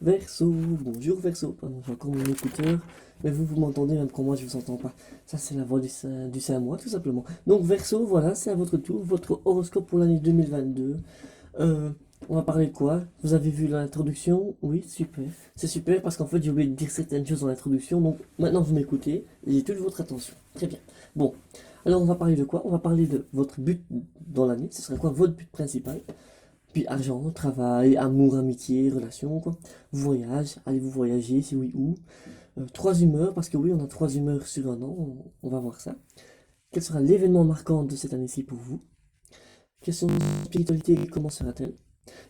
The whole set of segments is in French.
Verseau, bonjour Verseau, pardon, j'ai encore mon écouteur, mais vous m'entendez même quand moi je vous entends pas. Ça c'est la voix du Saint-Moi tout simplement. Donc Verseau, voilà, c'est à votre tour, votre horoscope pour l'année 2022. Euh, on va parler de quoi? Vous avez vu l'introduction? Oui, super. C'est super parce qu'en fait j'ai oublié de dire certaines choses dans l'introduction, donc maintenant vous m'écoutez et j'ai toute votre attention. Très bien. Bon, alors on va parler de quoi? On va parler de votre but dans l'année, ce serait quoi votre but principal? Puis argent, travail, amour, amitié, relation, quoi. Voyage, allez-vous voyager, si oui, où? Trois humeurs, parce que oui, on a trois humeurs sur un an, on va voir ça. Quel sera l'événement marquant de cette année-ci pour vous? Question de spiritualité, comment sera-t-elle?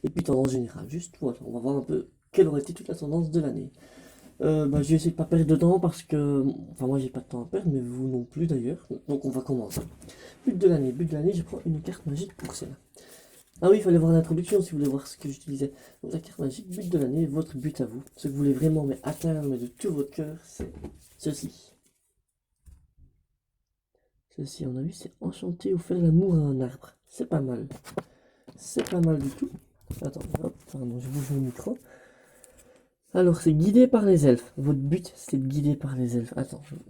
Et puis tendance générale, juste voilà, on va voir un peu quelle aurait été toute la tendance de l'année. Je vais essayer de pas perdre de temps parce que, enfin moi j'ai pas de temps à perdre, mais vous non plus d'ailleurs, donc on va commencer. But de l'année, je prends une carte magique pour cela. Ah oui, il fallait voir l'introduction si vous voulez voir ce que j'utilisais. Donc la carte magique, but de l'année, votre but à vous. Ce que vous voulez vraiment mais atteindre mais de tout votre cœur, c'est ceci. Ceci, on a vu, c'est enchanter ou faire l'amour à un arbre. C'est pas mal. C'est pas mal du tout. Attends, hop, pardon, je bouge mon micro. Alors, c'est guidé par les elfes. Votre but, c'est de guider par les elfes.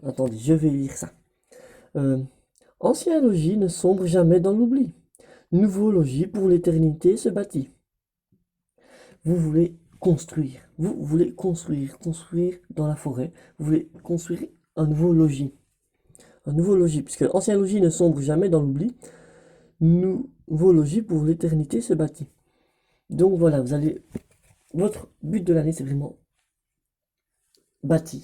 Attendez, je vais lire ça. Euh, Ancien logis ne sombre jamais dans l'oubli. Nouveau logis pour l'éternité se bâtit. Vous voulez construire. Vous voulez construire dans la forêt. Vous voulez construire un nouveau logis. Un nouveau logis, puisque ancien logis ne sombre jamais dans l'oubli. Nouveau logis pour l'éternité se bâtit. Donc voilà, vous allez. Votre but de l'année, c'est vraiment bâtir,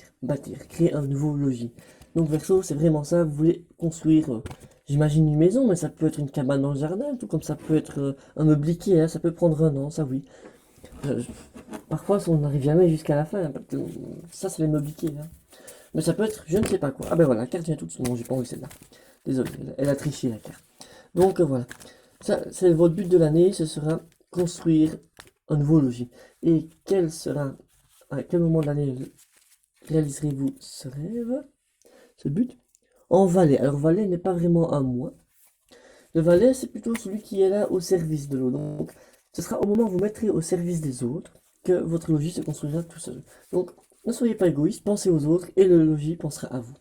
créer un nouveau logis. Donc Verseau, c'est vraiment ça. Vous voulez construire, j'imagine une maison, mais ça peut être une cabane dans le jardin, tout comme ça peut être un meublier, hein, ça peut prendre un an, ça oui. Euh, Parfois, on n'arrive jamais jusqu'à la fin, hein, parce que ça c'est les meubliers, hein. Mais ça peut être, je ne sais pas quoi. Ah ben voilà, la carte vient toute seule. Non, j'ai pas envie celle-là. Désolé, elle a triché la carte. Donc voilà, ça c'est votre but de l'année, ce sera construire un nouveau logis. Et quel sera, à quel moment de l'année réaliserez-vous ce rêve, ce but? En valet. Alors valet n'est pas vraiment un mois. Le valet, c'est plutôt celui qui est là au service de l'autre. Donc, ce sera au moment où vous mettrez au service des autres que votre logis se construira tout seul. Donc, ne soyez pas égoïste, pensez aux autres et le logis pensera à vous.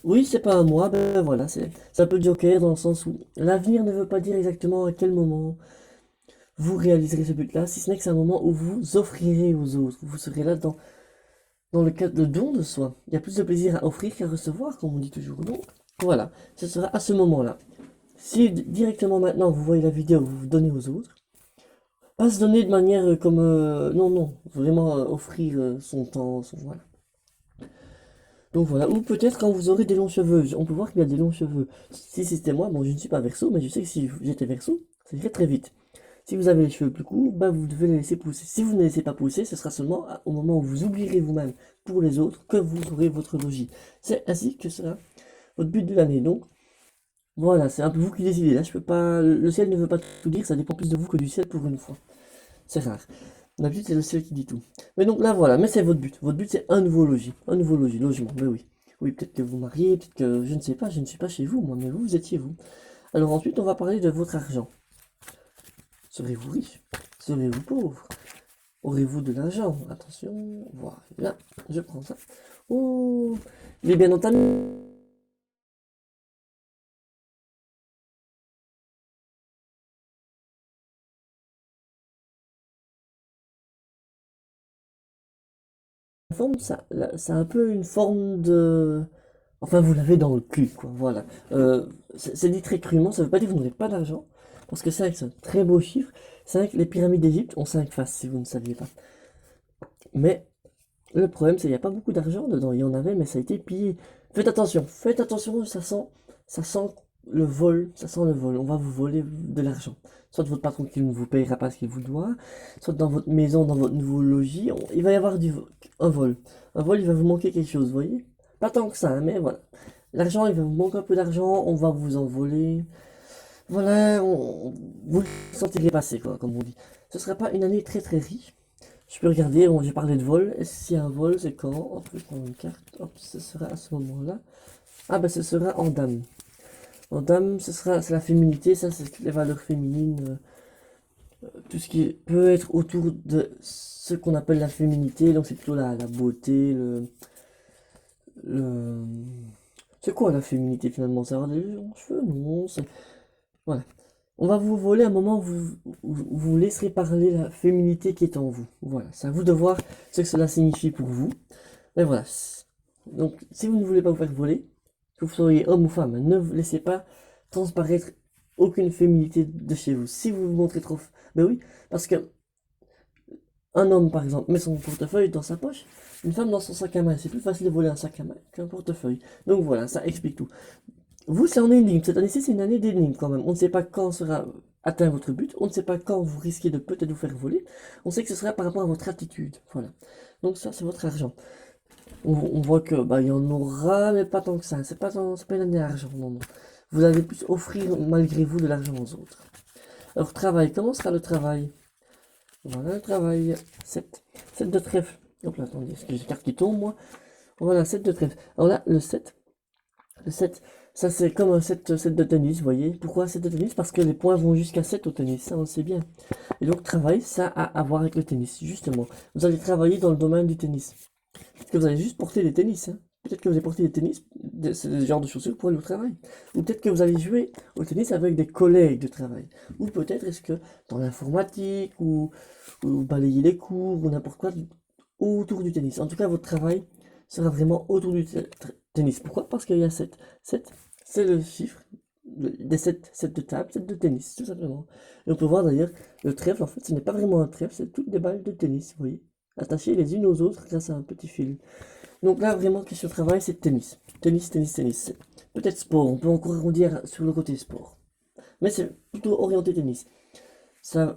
Oui, c'est pas à moi, ben voilà, c'est un peu Joker dans le sens où l'avenir ne veut pas dire exactement à quel moment vous réaliserez ce but-là, si ce n'est que c'est un moment où vous offrirez aux autres. Vous serez là dans le cadre de don de soi. Il y a plus de plaisir à offrir qu'à recevoir, comme on dit toujours. Donc, voilà, ce sera à ce moment-là. Si directement maintenant vous voyez la vidéo, vous vous donnez aux autres, pas se donner de manière comme non, non, vraiment offrir son temps, voilà. Donc voilà, ou peut-être quand vous aurez des longs cheveux, on peut voir qu'il y a des longs cheveux. Si c'était moi, bon je ne suis pas Verseau, mais je sais que si j'étais Verseau, ça irait très vite. Si vous avez les cheveux plus courts, bah vous devez les laisser pousser. Si vous ne les laissez pas pousser, ce sera seulement au moment où vous oublierez vous-même pour les autres que vous aurez votre logis. C'est ainsi que sera votre but de l'année. Donc voilà, c'est un peu vous qui décidez. Là, je peux pas. Le ciel ne veut pas tout dire, ça dépend plus de vous que du ciel pour une fois. C'est rare. D'habitude, c'est le ciel qui dit tout. Mais donc là, voilà, mais c'est votre but. Votre but, c'est un nouveau logis. Un nouveau logis, logement, mais oui. Oui, peut-être que vous mariez, peut-être que je ne sais pas, je ne suis pas chez vous, moi, mais vous, vous êtes chez vous. Alors ensuite, on va parler de votre argent. Serez-vous riche? Serez-vous pauvre? Aurez-vous de l'argent? Attention, voilà, je prends ça. Oh, il est bien entamé. Forme, ça a un peu une forme de... Enfin, vous l'avez dans le cul, quoi, voilà. C'est dit très crûment, ça veut pas dire que vous n'aurez pas d'argent, parce que c'est un très beau chiffre. C'est vrai que les pyramides d'Égypte ont 5 faces, si vous ne saviez pas. Mais le problème, c'est qu'il n'y a pas beaucoup d'argent dedans. Il y en avait, mais ça a été pillé. Faites attention, ça sent le vol, ça sent le vol. On va vous voler de l'argent. Soit de votre patron qui ne vous payera pas ce qu'il vous doit, soit dans votre maison, dans votre nouveau logis, il va y avoir un vol. Un vol, il va vous manquer quelque chose, vous voyez? Pas tant que ça, hein, mais voilà. L'argent, il va vous manquer un peu d'argent, on va vous en voler. Voilà, vous le sentirez passer, quoi, comme on dit. Ce sera pas une année très très riche. Je peux regarder, bon, j'ai parlé de vol. S'il y a un vol, c'est quand? Hop, je prends une carte. Hop, ce sera à ce moment-là. Ah, bah, ce sera en dame. En dame, c'est la féminité, ça, c'est toutes les valeurs féminines. Tout ce qui peut être autour de ce qu'on appelle la féminité, donc c'est plutôt la beauté, le... C'est quoi la féminité finalement? C'est avoir des longs cheveux? Non, voilà. On va vous voler un moment où vous laisserez parler la féminité qui est en vous. Voilà, c'est à vous de voir ce que cela signifie pour vous. Et voilà. Donc, si vous ne voulez pas vous faire voler, que vous soyez homme ou femme, ne vous laissez pas transparaître aucune féminité de chez vous. Si vous vous montrez trop... Ben oui, parce que un homme, par exemple, met son portefeuille dans sa poche, une femme dans son sac à main. C'est plus facile de voler un sac à main qu'un portefeuille. Donc voilà, ça explique tout. Vous, c'est en énigme. Cette année-ci, c'est une année d'énigme quand même. On ne sait pas quand sera atteint votre but. On ne sait pas quand vous risquez de peut-être vous faire voler. On sait que ce sera par rapport à votre attitude. Voilà. Donc ça, c'est votre argent. On voit que bah, il y en aura, mais pas tant que ça. C'est pas une année d'argent. Non, non. Vous allez plus offrir malgré vous de l'argent aux autres. Alors, travail. Comment sera le travail? Voilà le travail. 7. 7 de trèfle. Hop là, attendez, est-ce que j'ai carte qui tombe, moi? Voilà, 7 de trèfle. Alors là, le 7. Le 7, ça c'est comme un 7 de tennis, vous voyez. Pourquoi 7 de tennis? Parce que les points vont jusqu'à 7 au tennis, ça on le sait bien. Et donc travail, ça a à voir avec le tennis, justement. Vous allez travailler dans le domaine du tennis. Peut-être que vous allez juste porter des tennis, hein. Peut-être que vous allez porter des tennis, c'est le genre de chaussures pour aller au travail. Ou peut-être que vous allez jouer au tennis avec des collègues de travail. Ou peut-être est-ce que dans l'informatique, ou balayer les cours, ou n'importe quoi, autour du tennis. En tout cas, votre travail sera vraiment autour du tennis. Pourquoi? Parce qu'il y a 7. 7, c'est le chiffre des 7 de table, 7 de tennis, tout simplement. Et on peut voir d'ailleurs, le trèfle, en fait, ce n'est pas vraiment un trèfle, c'est toutes des balles de tennis, vous voyez, attachées les unes aux autres grâce à un petit fil. Donc là, vraiment, question travail, c'est tennis. Tennis, tennis, tennis. Peut-être sport, on peut encore arrondir sur le côté sport. Mais c'est plutôt orienté tennis. Ça,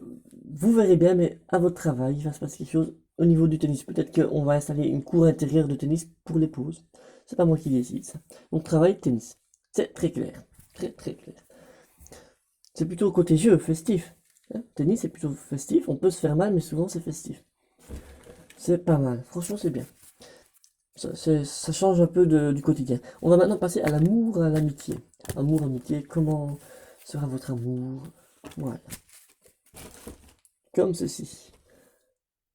vous verrez bien, mais à votre travail, il va se passer quelque chose au niveau du tennis. Peut-être qu'on va installer une cour intérieure de tennis pour les pauses. C'est pas moi qui décide ça. Donc travail, tennis. C'est très clair. Très très clair. C'est plutôt côté jeu, festif. Hein, tennis, c'est plutôt festif. On peut se faire mal, mais souvent c'est festif. C'est pas mal. Franchement, c'est bien. Ça change un peu du quotidien. On va maintenant passer à l'amour, à l'amitié. Amour, amitié, comment sera votre amour? Voilà. Comme ceci.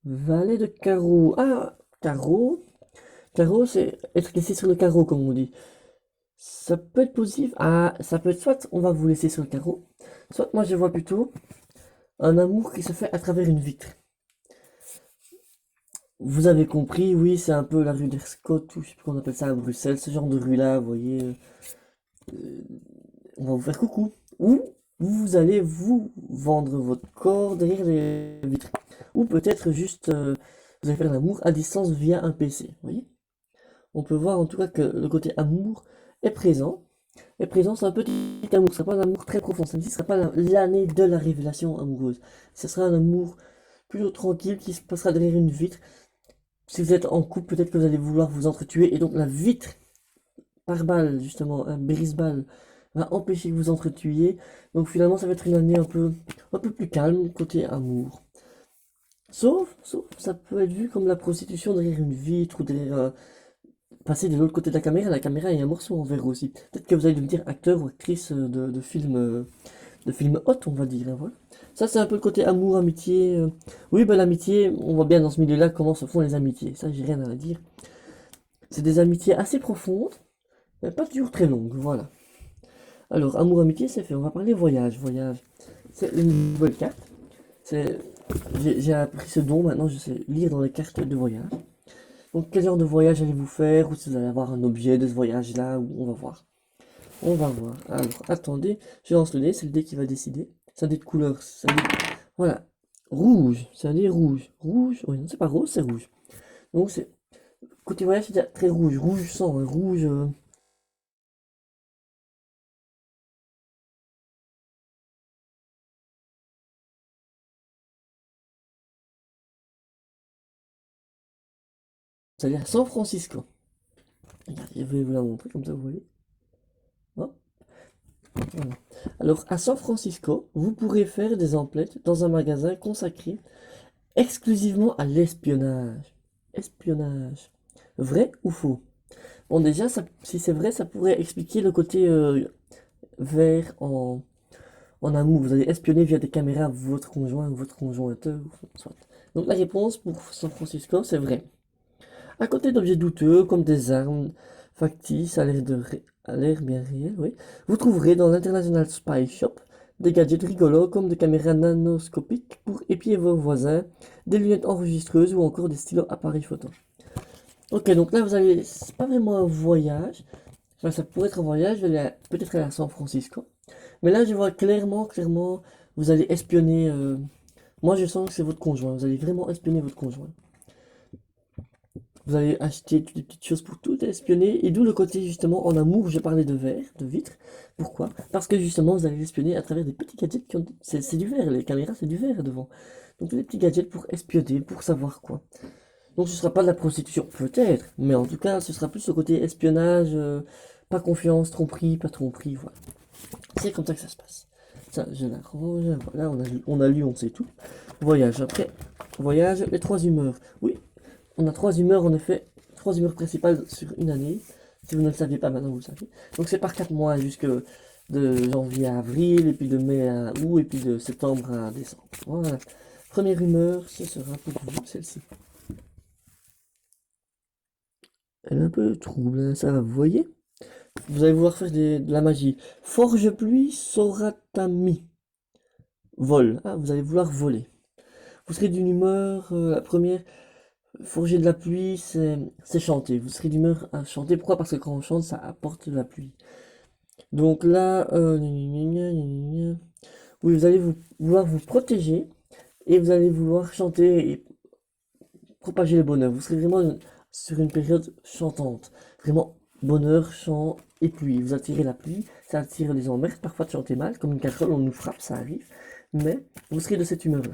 Valet de carreau. Ah, carreau. Carreau, c'est être laissé sur le carreau, comme on dit. Ça peut être positif. Ah, ça peut être soit on va vous laisser sur le carreau, soit moi je vois plutôt un amour qui se fait à travers une vitre. Vous avez compris, oui, c'est un peu la rue d'Erscott, ou je sais plus comment on appelle ça à Bruxelles, ce genre de rue-là, vous voyez. On va vous faire coucou. Ou vous allez vous vendre votre corps derrière les vitres. Ou peut-être juste vous allez faire l'amour à distance via un PC, vous voyez. On peut voir en tout cas que le côté amour est présent. Est présent, c'est un petit amour, ce sera pas un amour très profond, ce ne sera pas l'année de la révélation amoureuse. Ce sera un amour plutôt tranquille qui se passera derrière une vitre. Si vous êtes en couple, peut-être que vous allez vouloir vous entretuer, et donc la vitre, par balle, justement, un brise-balle, va empêcher que vous entretuiez. Donc finalement, ça va être une année un peu plus calme côté amour. Sauf, ça peut être vu comme la prostitution derrière une vitre ou derrière passer de l'autre côté de la caméra est un morceau en verre aussi. Peut-être que vous allez devenir acteur ou actrice de film hot, on va dire, hein, voilà. Ça, c'est un peu le côté amour, amitié. Oui, ben l'amitié, on voit bien dans ce milieu-là comment se font les amitiés. Ça, j'ai rien à dire. C'est des amitiés assez profondes, mais pas toujours très longues, voilà. Alors, amour, amitié, c'est fait. On va parler voyage. Voyage, c'est une nouvelle carte. C'est, j'ai appris ce don, maintenant je sais lire dans les cartes de voyage. Donc, quel genre de voyage allez-vous faire? Ou si vous allez avoir un objet de ce voyage-là? On va voir. On va voir. Alors, attendez, je lance le dé, c'est le dé qui va décider. C'est un dé de couleur. Voilà. Rouge, c'est un dé rouge. Rouge, oui, non, c'est pas rose, c'est rouge. Donc, c'est. Côté voyage, c'est déjà très rouge. Rouge sang, hein, rouge. C'est-à-dire San Francisco. Regardez, je vais vous la montrer, comme ça vous voyez. Hop, voilà. Alors, à San Francisco, vous pourrez faire des emplettes dans un magasin consacré exclusivement à l'espionnage. Espionnage. Vrai ou faux? Bon, déjà, si c'est vrai, ça pourrait expliquer le côté vert en amour. Vous allez espionner via des caméras votre conjoint ou votre conjointe, ou soit. Donc la réponse pour San Francisco, c'est vrai. À côté d'objets douteux comme des armes factices à l'air bien réel, oui, vous trouverez dans l'International Spy Shop des gadgets rigolos comme des caméras nanoscopiques pour épier vos voisins, des lunettes enregistreuses ou encore des stylos appareils photo. Ok, donc là vous allez, c'est pas vraiment un voyage, enfin ça pourrait être un voyage, vous allez peut-être aller à San Francisco, mais là je vois clairement, vous allez espionner, moi je sens que c'est votre conjoint, vous allez vraiment espionner votre conjoint. Vous allez acheter toutes les petites choses pour tout espionner, et d'où le côté justement en amour, je parlais de verre, de vitre. Pourquoi? Parce que justement vous allez espionner à travers des petits gadgets qui ont... C'est du verre, les caméras c'est du verre devant. Donc tous les petits gadgets pour espionner, pour savoir quoi. Donc ce sera pas de la prostitution, peut-être, mais en tout cas ce sera plus le côté espionnage, pas confiance, tromperie, pas tromperie, voilà. C'est comme ça que ça se passe. Ça, je l'arrange, voilà, on a lu, on sait tout. Voyage, après, voyage, les trois humeurs. Oui, on a trois humeurs, en effet, trois humeurs principales sur une année. Si vous ne le saviez pas, maintenant vous le savez. Donc c'est par 4 mois, jusque de janvier à avril, et puis de mai à août, et puis de septembre à décembre. Voilà. Première humeur, ce sera pour vous, celle-ci. Elle est un peu trouble, hein, ça va, vous voyez? Vous allez vouloir faire de la magie. Forge pluie, Soratami. Vol. Ah, vous allez vouloir voler. Vous serez d'une humeur, la première, forger de la pluie, c'est chanter. Vous serez d'humeur à chanter. Pourquoi? Parce que quand on chante, ça apporte de la pluie. Donc là, oui, vous allez vouloir vous protéger et vous allez vouloir chanter et propager le bonheur. Vous serez vraiment sur une période chantante. Vraiment bonheur, chant et pluie. Vous attirez la pluie, ça attire les emmerdes, parfois de chanter mal, comme une casserole, on nous frappe, ça arrive. Mais vous serez de cette humeur-là.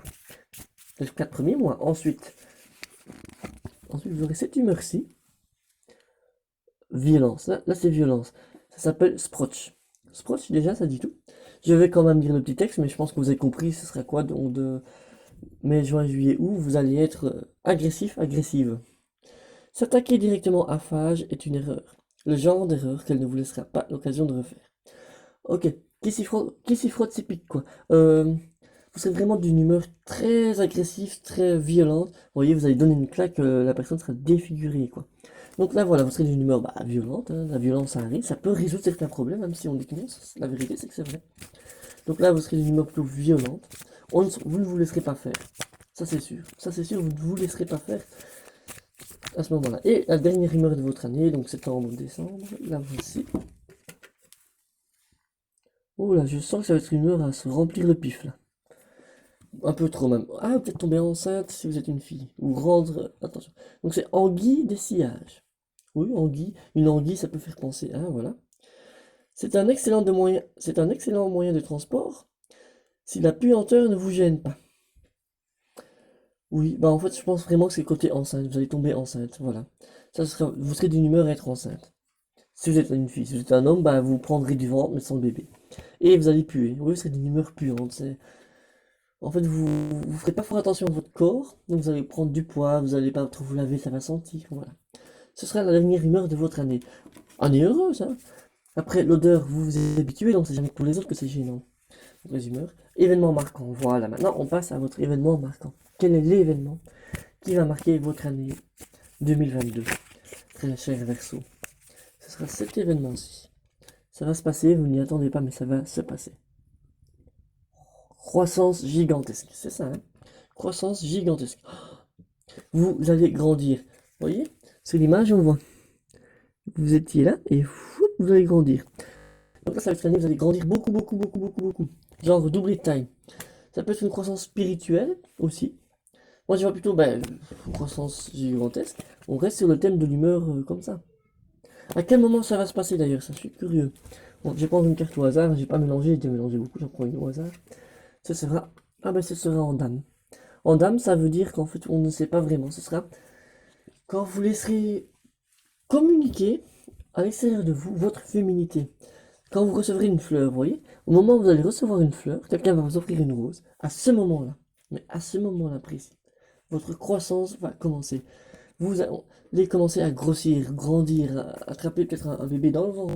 Les 4 premiers mois. Ensuite, vous aurez cette humeur-ci. Violence. Là c'est violence. Ça s'appelle Sprotch. Sprotch, déjà, ça dit tout. Je vais quand même lire le petit texte, mais je pense que vous avez compris, ce sera quoi donc de mai, juin, juillet, août, vous allez être agressif, agressive. S'attaquer directement à Phage est une erreur. Le genre d'erreur qu'elle ne vous laissera pas l'occasion de refaire. Ok, qui s'y frotte s'y pique, quoi. Vous serez vraiment d'une humeur très agressive, très violente. Vous voyez, vous allez donner une claque, la personne sera défigurée, quoi. Donc là, voilà, vous serez d'une humeur violente, hein, la violence ça arrive, ça peut résoudre certains problèmes, même si on dit que non, la vérité c'est que c'est vrai. Donc là, vous serez d'une humeur plutôt violente, vous ne vous laisserez pas faire, ça c'est sûr, vous ne vous laisserez pas faire à ce moment-là. Et la dernière humeur de votre année, donc septembre, décembre, la voici. Oh là, je sens que ça va être une humeur à se remplir le pif là. Un peu trop même. Ah, peut-être tomber enceinte si vous êtes une fille. Ou rendre... Attention. Donc c'est anguille des sillages. Oui, anguille. Une anguille, ça peut faire penser. Ah, voilà. C'est un excellent moyen de transport si la puanteur ne vous gêne pas. Oui, bah en fait, je pense vraiment que c'est côté enceinte. Vous allez tomber enceinte, voilà. Vous serez d'une humeur à être enceinte. Si vous êtes une fille, si vous êtes un homme, bah vous prendrez du ventre mais sans le bébé. Et vous allez puer. Oui, vous serez d'une humeur puante. En fait, vous ferez pas fort attention à votre corps, donc vous allez prendre du poids, vous allez pas trop vous laver, ça va sentir, voilà. Ce sera la dernière humeur de votre année. Année heureuse, hein. Après, l'odeur, vous vous êtes habitué, donc c'est jamais pour les autres que c'est gênant. Les humeurs. Événement marquant. Voilà, maintenant on passe à votre événement marquant. Quel est l'événement qui va marquer votre année 2022? Très cher Verseau. Ce sera cet événement-ci. Ça va se passer, vous n'y attendez pas, mais ça va se passer. Croissance gigantesque, c'est ça, hein? Croissance gigantesque. Vous allez grandir. Vous voyez? Sur l'image, on voit. Vous étiez là et vous allez grandir. Donc là, ça va être l'année, vous allez grandir beaucoup. Genre doubler de taille. Ça peut être une croissance spirituelle aussi. Moi, je vois plutôt une croissance gigantesque. On reste sur le thème de l'humeur comme ça. À quel moment ça va se passer d'ailleurs? Ça, je suis curieux. Bon, je vais prendre une carte au hasard. J'ai pas mélangé, j'ai déjà mélangé beaucoup. J'en prends une au hasard. Ce sera. Ah ben, ce sera en dame. En dame, ça veut dire qu'en fait, on ne sait pas vraiment. Ce sera quand vous laisserez communiquer à l'extérieur de vous votre féminité. Quand vous recevrez une fleur, vous voyez, au moment où vous allez recevoir une fleur, quelqu'un va vous offrir une rose, à ce moment-là, mais à ce moment-là précis, votre croissance va commencer. Vous allez commencer à grossir, grandir, à attraper peut-être un bébé dans le ventre.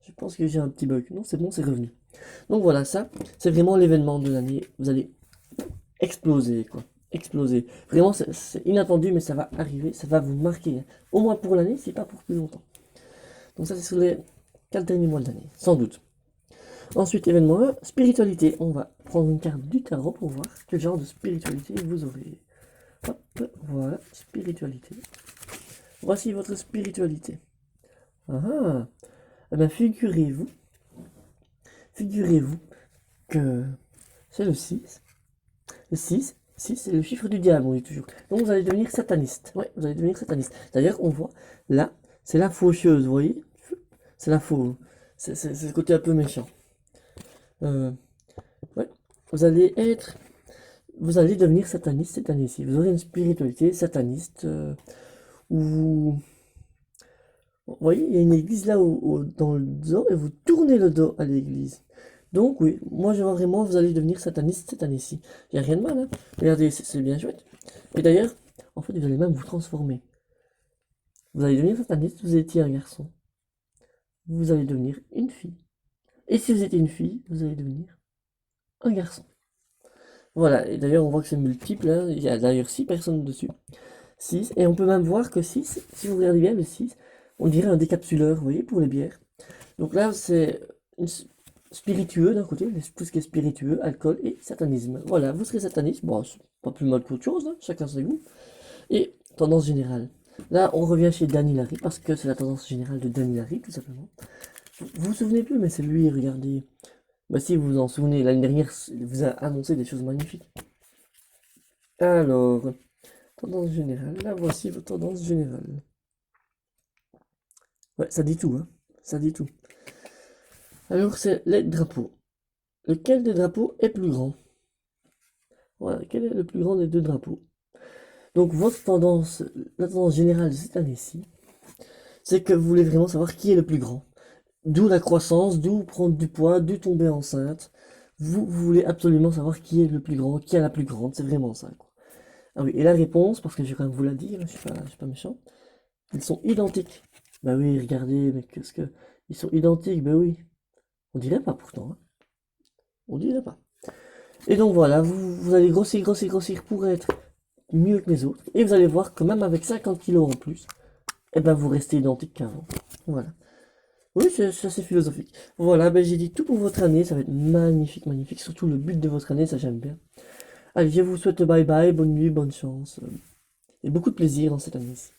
Je pense que j'ai un petit bug. Non, c'est bon, c'est revenu. Donc voilà, ça, c'est vraiment l'événement de l'année. Vous allez exploser, quoi. Exploser. Vraiment, c'est inattendu, mais ça va arriver, ça va vous marquer, hein. Au moins pour l'année, si pas pour plus longtemps. Donc ça, c'est sur les 4 derniers mois de l'année, sans doute. Ensuite, événement 1, spiritualité. On va prendre une carte du tarot pour voir quel genre de spiritualité vous aurez. Hop, voilà, spiritualité. Voici votre spiritualité. Ah ah. Eh bien, figurez-vous que c'est le 6. Le 6 c'est le chiffre du diable, on dit toujours. Donc vous allez devenir sataniste. Ouais, vous allez devenir sataniste. D'ailleurs, on voit, là, c'est la faucheuse, vous voyez? C'est la faux. C'est le côté un peu méchant. Ouais. Vous allez devenir sataniste cette année-ci. Vous aurez une spiritualité sataniste où vous voyez, il y a une église là dans le dos et vous tournez le dos à l'église. Donc oui, moi je vois vraiment, vous allez devenir sataniste cette année-ci. Il n'y a rien de mal, hein. Regardez, c'est bien chouette. Et d'ailleurs, en fait, vous allez même vous transformer. Vous allez devenir sataniste, vous étiez un garçon. Vous allez devenir une fille. Et si vous étiez une fille, vous allez devenir un garçon. Voilà, et d'ailleurs on voit que c'est multiple, hein. Il y a d'ailleurs 6 personnes dessus. 6, et on peut même voir que 6, si vous regardez bien le 6, on dirait un décapsuleur, vous voyez, pour les bières. Donc là, c'est spiritueux d'un côté, tout ce qui est spiritueux, alcool et satanisme. Voilà, vous serez sataniste, bon, c'est pas plus mal qu'autre chose, hein, chacun ses goûts. Et tendance générale. Là, on revient chez Danny Larry, parce que c'est la tendance générale de Danny Larry, tout simplement. Vous vous souvenez plus, mais c'est lui, regardez. Bah si vous vous en souvenez, l'année dernière, il vous a annoncé des choses magnifiques. Alors, tendance générale, là voici votre tendance générale. Ouais, ça dit tout, hein. Ça dit tout. Alors, c'est les drapeaux. Lequel des drapeaux est plus grand? Voilà, quel est le plus grand des deux drapeaux? Donc, votre tendance, la tendance générale de cette année-ci, c'est que vous voulez vraiment savoir qui est le plus grand. D'où la croissance, d'où prendre du poids, d'où tomber enceinte. Vous voulez absolument savoir qui est le plus grand, qui est la plus grande, c'est vraiment ça, quoi. Ah oui, et la réponse, parce que je vais quand même vous la dire, je suis pas méchant, ils sont identiques. Bah oui, regardez, mais qu'est-ce que... Ils sont identiques, bah oui. On dirait pas pourtant, hein. On dirait pas. Et donc voilà, vous allez grossir, grossir, grossir pour être mieux que les autres. Et vous allez voir que même avec 50 kilos en plus, eh ben vous restez identique qu'avant. Voilà. Oui, c'est assez philosophique. Voilà, ben j'ai dit tout pour votre année, ça va être magnifique, magnifique. Surtout le but de votre année, ça j'aime bien. Allez, je vous souhaite bye bye, bonne nuit, bonne chance. Et beaucoup de plaisir dans cette année-ci.